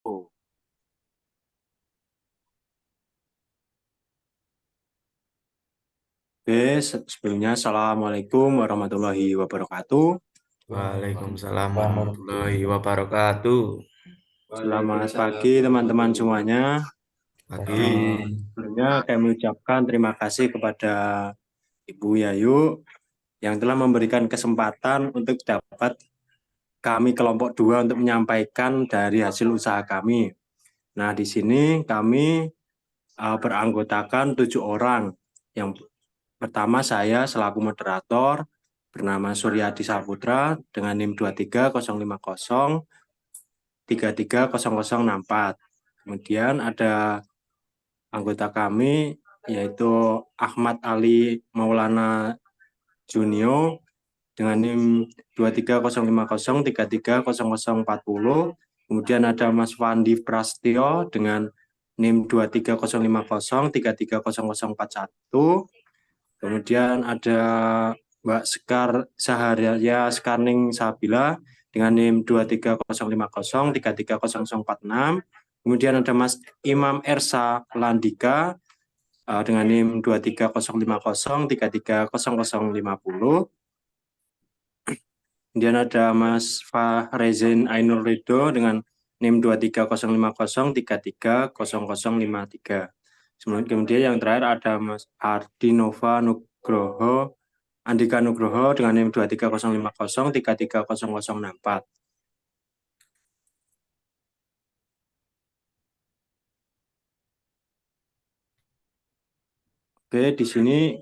Oke, sebelumnya Assalamualaikum warahmatullahi wabarakatuh. Waalaikumsalam warahmatullahi wabarakatuh. Selamat pagi teman-teman semuanya. Pagi. Sebelumnya kami ucapkan terima kasih kepada Ibu Yayu yang telah memberikan kesempatan untuk dapat kami kelompok 2 untuk menyampaikan dari hasil usaha kami. Nah, di sini kami beranggotakan 7 orang. Yang pertama saya selaku moderator bernama Suryadi Saputra dengan NIM 23050 330064. Kemudian ada anggota kami yaitu Ahmad Ali Maulana Junio dengan NIM 23050330040. Kemudian ada Mas Fandi Prastio dengan NIM 23050330041. Kemudian ada Mbak Sekar Saharia Skarning Sabila dengan NIM 23050330046. Kemudian ada Mas Imam Ersa Landika dengan NIM 23050330050. Kemudian ada Mas Fahrezin Ainul Ridho dengan NIM 23050330053. Kemudian yang terakhir ada Mas Ardinova Nugroho Andika Nugroho dengan NIM 23050330064. Oke, di sini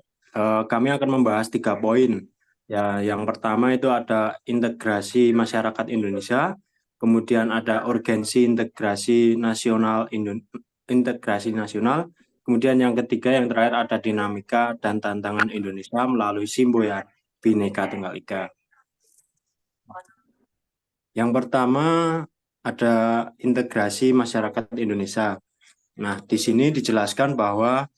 kami akan membahas 3 poin. Ya, yang pertama itu ada integrasi masyarakat Indonesia, kemudian ada urgensi integrasi nasional, kemudian yang ketiga yang terakhir ada dinamika dan tantangan Indonesia melalui semboyan Bhinneka Tunggal Ika. Yang pertama ada integrasi masyarakat Indonesia. Nah, di sini dijelaskan bahwa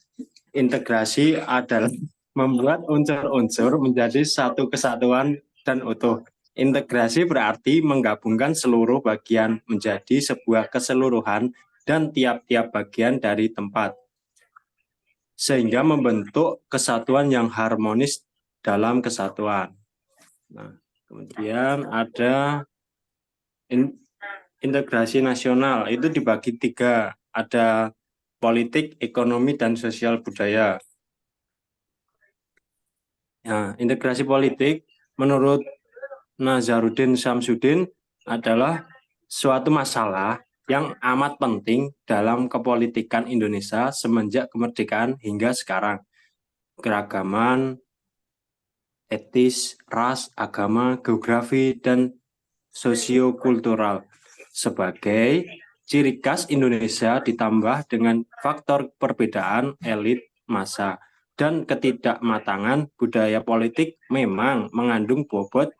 integrasi adalah membuat unsur-unsur menjadi satu kesatuan dan utuh. Integrasi berarti menggabungkan seluruh bagian menjadi sebuah keseluruhan dan tiap-tiap bagian dari tempat, sehingga membentuk kesatuan yang harmonis dalam kesatuan. Nah, kemudian ada integrasi nasional, itu dibagi 3. Ada politik, ekonomi, dan sosial budaya. Nah, integrasi politik menurut Nazaruddin Samsudin adalah suatu masalah yang amat penting dalam kepolitikan Indonesia semenjak kemerdekaan hingga sekarang. Keragaman, etis, ras, agama, geografi, dan sosiokultural sebagai ciri khas Indonesia ditambah dengan faktor perbedaan elit massa dan ketidakmatangan budaya politik memang mengandung bobot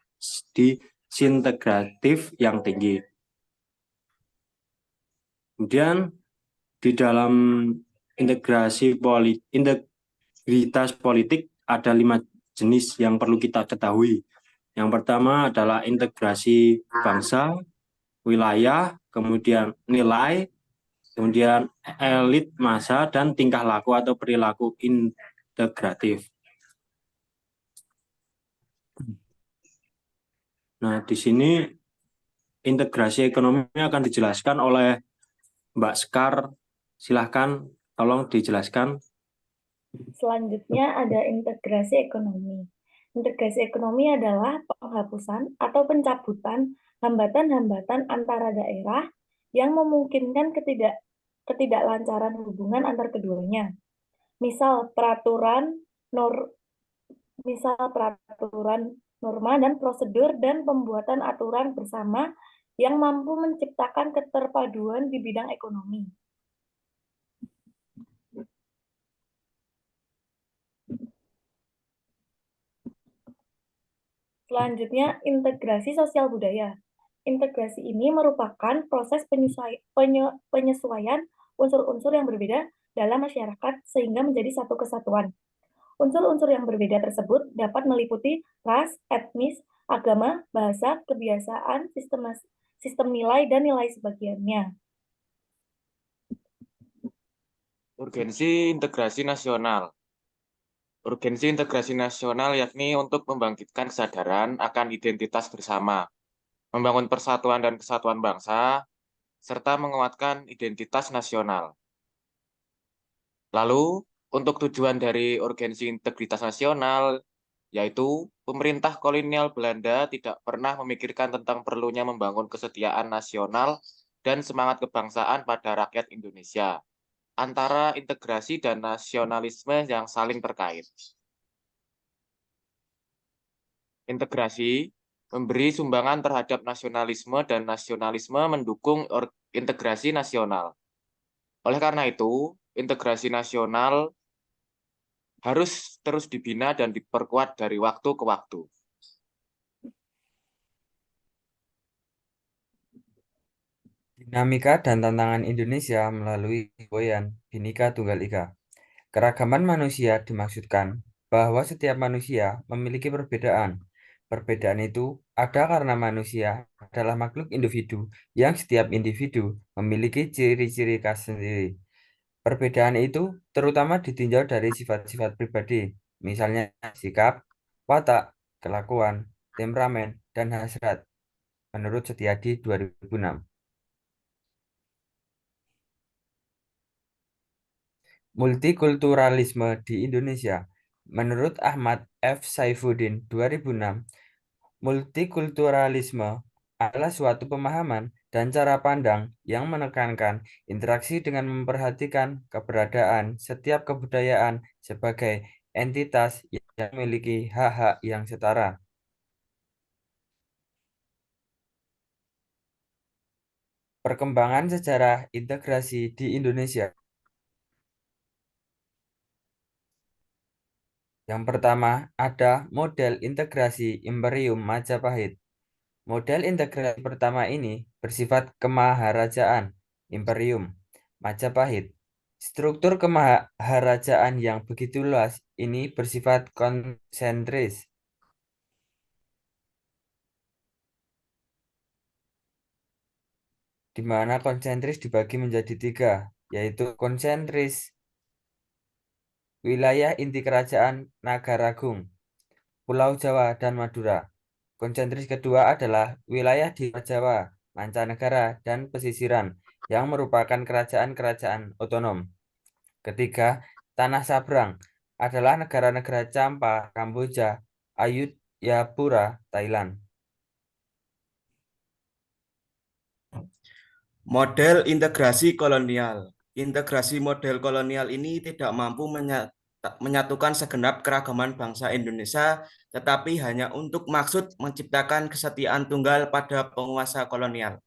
disintegratif yang tinggi. Kemudian di dalam integritas politik ada 5 jenis yang perlu kita ketahui. Yang pertama adalah integrasi bangsa, wilayah, kemudian nilai, kemudian elit massa, dan tingkah laku atau perilaku integratif. Nah, di sini integrasi ekonomi akan dijelaskan oleh Mbak Sekar. Silahkan, tolong dijelaskan. Selanjutnya ada integrasi ekonomi. Integrasi ekonomi adalah penghapusan atau pencabutan hambatan-hambatan antara daerah yang memungkinkan ketidaklancaran hubungan antar keduanya. Misal peraturan norma dan prosedur dan pembuatan aturan bersama yang mampu menciptakan keterpaduan di bidang ekonomi. Selanjutnya, integrasi sosial budaya. Integrasi ini merupakan proses penyesuaian unsur-unsur yang berbeda dalam masyarakat sehingga menjadi satu kesatuan. Unsur-unsur yang berbeda tersebut dapat meliputi ras, etnis, agama, bahasa, kebiasaan, sistem nilai, dan nilai sebagiannya. Urgensi integrasi nasional. Urgensi integrasi nasional yakni untuk membangkitkan kesadaran akan identitas bersama, membangun persatuan dan kesatuan bangsa, serta menguatkan identitas nasional. Lalu, untuk tujuan dari urgensi integritas nasional, yaitu pemerintah kolonial Belanda tidak pernah memikirkan tentang perlunya membangun kesetiaan nasional dan semangat kebangsaan pada rakyat Indonesia, antara integrasi dan nasionalisme yang saling terkait. Integrasi memberi sumbangan terhadap nasionalisme dan nasionalisme mendukung integrasi nasional. Oleh karena itu, integrasi nasional harus terus dibina dan diperkuat dari waktu ke waktu. Dinamika dan tantangan Indonesia melalui Boyan Bhinneka Tunggal Ika. Keragaman manusia dimaksudkan bahwa setiap manusia memiliki perbedaan. Perbedaan itu ada karena manusia adalah makhluk individu yang setiap individu memiliki ciri-ciri khas sendiri. Perbedaan itu terutama ditinjau dari sifat-sifat pribadi, misalnya sikap, watak, kelakuan, temperamen, dan hasrat, menurut Setiadi 2006. Multikulturalisme di Indonesia. Menurut Ahmad F. Saifuddin 2006, multikulturalisme adalah suatu pemahaman dan cara pandang yang menekankan interaksi dengan memperhatikan keberadaan setiap kebudayaan sebagai entitas yang memiliki hak-hak yang setara. Perkembangan sejarah integrasi di Indonesia. Yang pertama, ada model integrasi Imperium Majapahit. Model integrasi pertama ini bersifat kemaharajaan Imperium Majapahit. Struktur kemaharajaan yang begitu luas ini bersifat konsentris. Di mana konsentris dibagi menjadi tiga, yaitu konsentris wilayah inti kerajaan Nagaragung, Pulau Jawa, dan Madura. Konsentris kedua adalah wilayah di Jawa, mancanegara, dan pesisiran yang merupakan kerajaan-kerajaan otonom. Ketiga, tanah sabrang adalah negara-negara Champa, Kamboja, Ayudhya-pura, Thailand. Model integrasi kolonial. Integrasi model kolonial ini tidak mampu menyatukan segenap keragaman bangsa Indonesia, tetapi hanya untuk maksud menciptakan kesetiaan tunggal pada penguasa kolonial.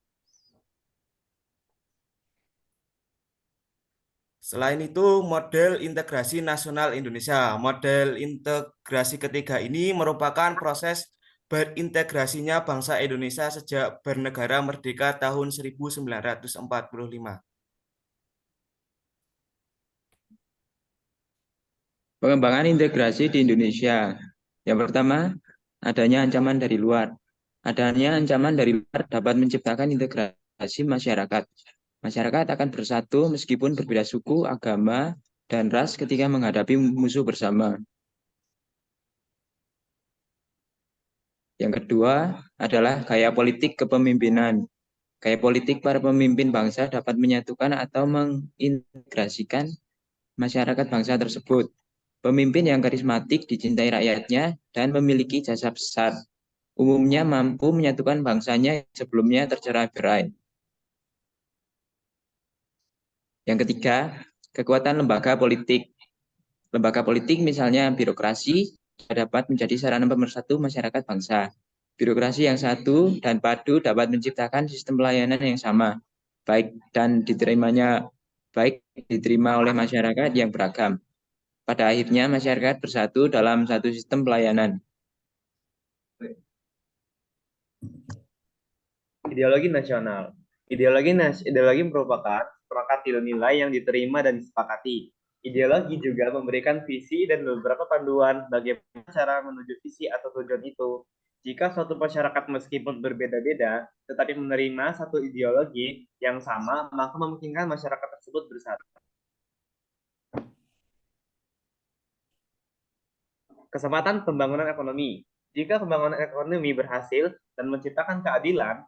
Selain itu, model integrasi nasional Indonesia. Model integrasi ketiga ini merupakan proses berintegrasinya bangsa Indonesia sejak bernegara merdeka tahun 1945. Pengembangan integrasi di Indonesia. Yang pertama, adanya ancaman dari luar. Adanya ancaman dari luar dapat menciptakan integrasi masyarakat. Masyarakat akan bersatu meskipun berbeda suku, agama, dan ras ketika menghadapi musuh bersama. Yang kedua adalah gaya politik kepemimpinan. Gaya politik para pemimpin bangsa dapat menyatukan atau mengintegrasikan masyarakat bangsa tersebut. Pemimpin yang karismatik dicintai rakyatnya dan memiliki jasa besar. Umumnya mampu menyatukan bangsanya yang sebelumnya tercerai-berai. Yang ketiga, kekuatan lembaga politik. Lembaga politik misalnya birokrasi dapat menjadi sarana pemersatu masyarakat bangsa. Birokrasi yang satu dan padu dapat menciptakan sistem pelayanan yang sama, baik diterima oleh masyarakat yang beragam. Pada akhirnya masyarakat bersatu dalam satu sistem pelayanan. Ideologi nasional. Ideologi merupakan seperangkat nilai yang diterima dan disepakati. Ideologi juga memberikan visi dan beberapa panduan bagaimana cara menuju visi atau tujuan itu. Jika suatu masyarakat meskipun berbeda-beda, tetapi menerima satu ideologi yang sama, maka memungkinkan masyarakat tersebut bersatu. Kesempatan pembangunan ekonomi. Jika pembangunan ekonomi berhasil dan menciptakan keadilan,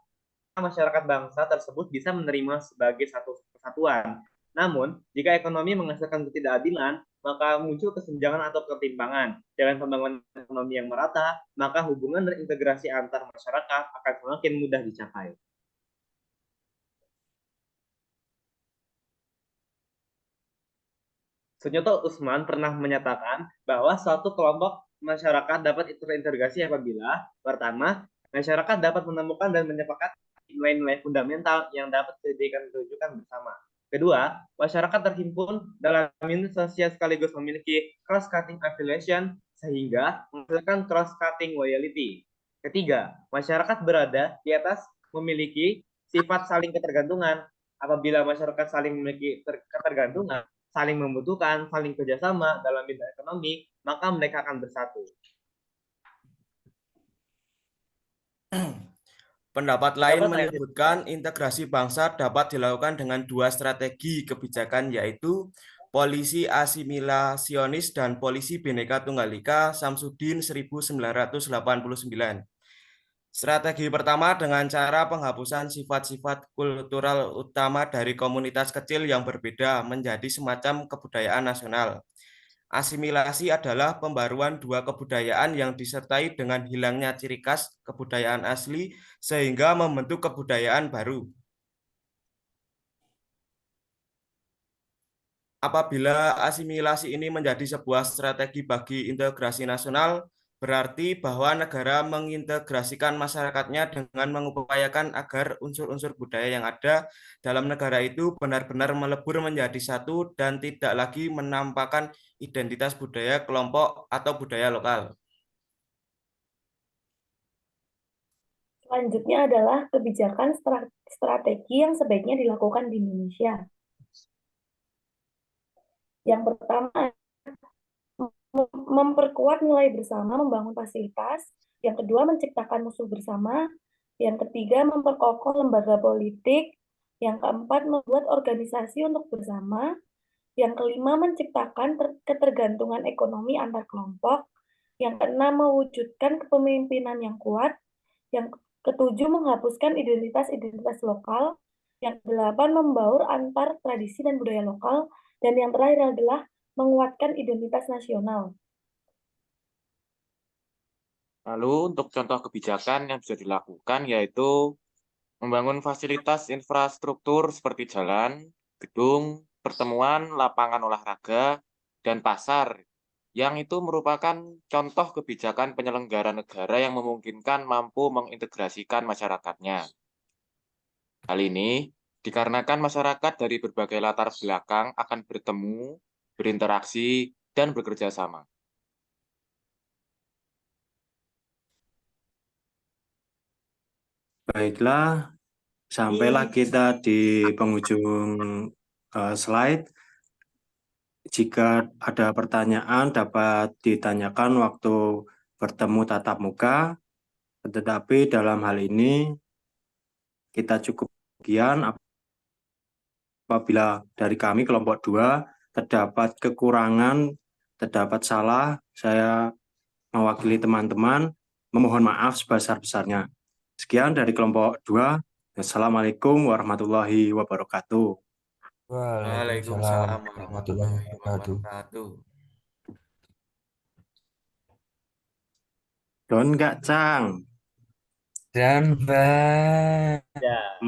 masyarakat bangsa tersebut bisa menerima sebagai satu kesatuan. Namun, jika ekonomi menghasilkan ketidakadilan, maka muncul kesenjangan atau ketimpangan. Dengan pembangunan ekonomi yang merata, maka hubungan dan integrasi antar masyarakat akan semakin mudah dicapai. Sunyoto Usman pernah menyatakan bahwa suatu kelompok masyarakat dapat terintegrasi apabila, pertama, masyarakat dapat menemukan dan menyepakati nilai-nilai fundamental yang dapat dijadikan rujukan bersama. Kedua, masyarakat terhimpun dalam unit sosial sekaligus memiliki cross-cutting affiliation sehingga menghasilkan cross-cutting loyalty. Ketiga, masyarakat berada di atas memiliki sifat saling ketergantungan. Apabila masyarakat saling memiliki ketergantungan, saling membutuhkan, saling kerjasama dalam bidang ekonomi, maka mereka akan bersatu. Pendapat lain menyebutkan integrasi bangsa dapat dilakukan dengan dua strategi kebijakan, yaitu polisi asimilasionis dan polisi Bhinneka Tunggal Ika Samsudin 1989. Strategi pertama dengan cara penghapusan sifat-sifat kultural utama dari komunitas kecil yang berbeda menjadi semacam kebudayaan nasional. Asimilasi adalah pembaruan dua kebudayaan yang disertai dengan hilangnya ciri khas kebudayaan asli sehingga membentuk kebudayaan baru. Apabila asimilasi ini menjadi sebuah strategi bagi integrasi nasional, berarti bahwa negara mengintegrasikan masyarakatnya dengan mengupayakan agar unsur-unsur budaya yang ada dalam negara itu benar-benar melebur menjadi satu dan tidak lagi menampakkan identitas budaya kelompok atau budaya lokal. Selanjutnya adalah kebijakan strategi yang sebaiknya dilakukan di Indonesia. Yang pertama, memperkuat nilai bersama, membangun fasilitas. Yang kedua, menciptakan musuh bersama. Yang ketiga, memperkokoh lembaga politik. Yang keempat, membuat organisasi untuk bersama. Yang kelima, menciptakan ketergantungan ekonomi antar kelompok. Yang keenam, mewujudkan kepemimpinan yang kuat. Yang ketujuh, menghapuskan identitas-identitas lokal. Yang kedelapan, membaur antar tradisi dan budaya lokal. Dan yang terakhir adalah menguatkan identitas nasional. Lalu untuk contoh kebijakan yang bisa dilakukan yaitu membangun fasilitas infrastruktur seperti jalan, gedung, pertemuan, lapangan olahraga, dan pasar, yang itu merupakan contoh kebijakan penyelenggara negara yang memungkinkan mampu mengintegrasikan masyarakatnya. Hal ini dikarenakan masyarakat dari berbagai latar belakang akan bertemu, berinteraksi, dan bekerja sama. Baiklah, sampailah kita di penghujung slide. Jika ada pertanyaan dapat ditanyakan waktu bertemu tatap muka, tetapi dalam hal ini kita cukup sekian. Apabila dari kami kelompok 2 terdapat kekurangan, terdapat salah, saya mewakili teman-teman memohon maaf sebesar-besarnya. Sekian dari kelompok 2. Assalamualaikum warahmatullahi wabarakatuh. Waalaikumsalam warahmatullahi wabarakatuh. Don Kak Cang. Dan Mbak. Ya.